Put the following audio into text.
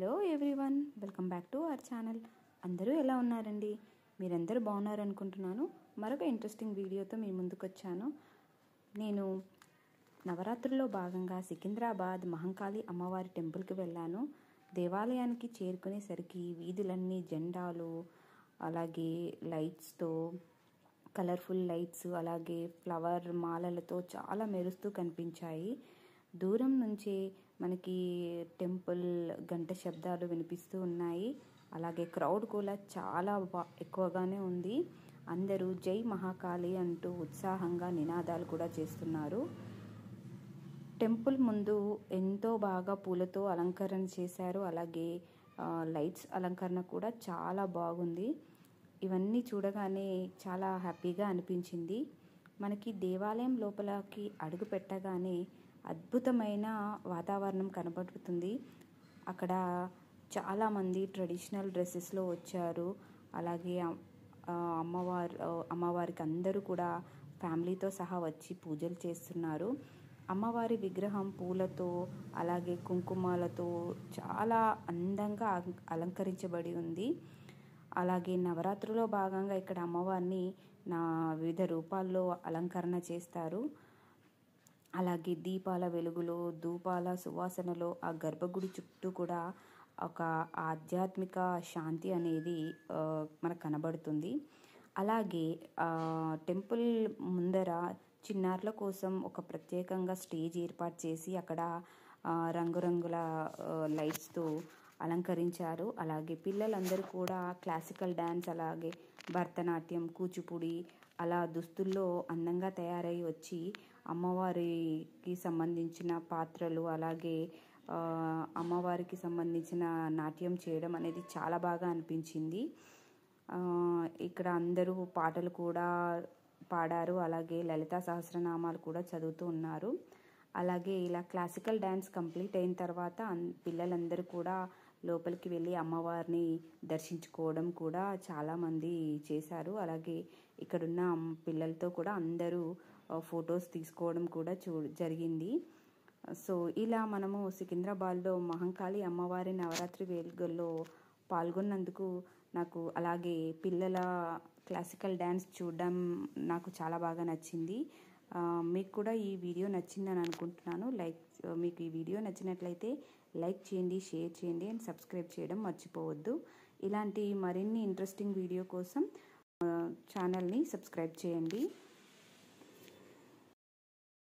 Hello everyone, welcome back to our channel. అందరూ ఎలా ఉన్నారండి? మీరందరూ బాగున్నారు అనుకుంటున్నాను. మరొక ఇంట్రెస్టింగ్ వీడియోతో మీ ముందుకు వచ్చాను. నేను నవరాత్రుల్లో భాగంగా సికింద్రాబాద్ మహంకాళి అమ్మవారి టెంపుల్కి వెళ్ళాను. దేవాలయానికి చేరుకునేసరికి వీధులన్నీ జెండాలు, అలాగే లైట్స్తో, కలర్ఫుల్ లైట్స్, అలాగే ఫ్లవర్ మాలలతో చాలా మెరుస్తూ కనిపించాయి. దూరం నుంచే మనకి టెంపుల్ గంట శబ్దాలు వినిపిస్తూ ఉన్నాయి. అలాగే క్రౌడ్ కూడా చాలా ఎక్కువగానే ఉంది. అందరూ జై మహాకాళి అంటూ ఉత్సాహంగా నినాదాలు కూడా చేస్తున్నారు. టెంపుల్ ముందు ఎంతో బాగా పూలతో అలంకరణ చేశారు. అలాగే లైట్స్ అలంకరణ కూడా చాలా బాగుంది. ఇవన్నీ చూడగానే చాలా హ్యాపీగా అనిపించింది. మనకి దేవాలయం లోపలికి అడుగు పెట్టగానే అద్భుతమైన వాతావరణం కనబడుతుంది. అక్కడ చాలామంది ట్రెడిషనల్ డ్రెస్సెస్లో వచ్చారు. అలాగే అమ్మవారికి అందరూ కూడా ఫ్యామిలీతో సహా వచ్చి పూజలు చేస్తున్నారు. అమ్మవారి విగ్రహం పూలతో అలాగే కుంకుమాలతో చాలా అందంగా అలంకరించబడి ఉంది. అలాగే నవరాత్రిలో భాగంగా ఇక్కడ అమ్మవారిని వివిధ రూపాల్లో అలంకరణ చేస్తారు. అలాగే దీపాల వెలుగులో, ధూపాల సువాసనలో ఆ గర్భగుడి చుట్టూ కూడా ఒక ఆధ్యాత్మిక శాంతి అనేది మనకు కనబడుతుంది. అలాగే టెంపుల్ ముందర చిన్నారుల కోసం ఒక ప్రత్యేకంగా స్టేజ్ ఏర్పాటు చేసి అక్కడ రంగురంగుల లైట్స్తో అలంకరించారు. అలాగే పిల్లలందరూ కూడా క్లాసికల్ డ్యాన్స్, అలాగే భరతనాట్యం, కూచిపూడి అలా దుస్తుల్లో అందంగా తయారై వచ్చి అమ్మవారికి సంబంధించిన పాత్రలు, అలాగే అమ్మవారికి సంబంధించిన నాట్యం చేయడం అనేది చాలా బాగా అనిపించింది. ఇక్కడ అందరూ పాటలు కూడా పాడారు. అలాగే లలితా సహస్రనామాలు కూడా చదువుతూ ఉన్నారు. అలాగే ఇలా క్లాసికల్ డ్యాన్స్ కంప్లీట్ అయిన తర్వాత పిల్లలందరూ కూడా లోపలికి వెళ్ళి అమ్మవారిని దర్శించుకోవడం కూడా చాలామంది చేశారు. అలాగే ఇక్కడున్న పిల్లలతో కూడా అందరూ ఫొటోస్ తీసుకోవడం కూడా జరిగింది. సో ఇలా మనము సికింద్రాబాద్లో మహంకాళి అమ్మవారి నవరాత్రి వేడుకల్లో పాల్గొన్నందుకు నాకు, అలాగే పిల్లల క్లాసికల్ డ్యాన్స్ చూడడం నాకు చాలా బాగా నచ్చింది. మీకు కూడా ఈ వీడియో నచ్చిందని అనుకుంటున్నాను. మీకు ఈ వీడియో నచ్చినట్లయితే లైక్ చేయండి, షేర్ చేయండి అండ్ సబ్స్క్రైబ్ చేయడం మర్చిపోవద్దు. ఇలాంటి మరిన్ని ఇంట్రెస్టింగ్ వీడియో కోసం ఛానల్ని సబ్స్క్రైబ్ చేయండి.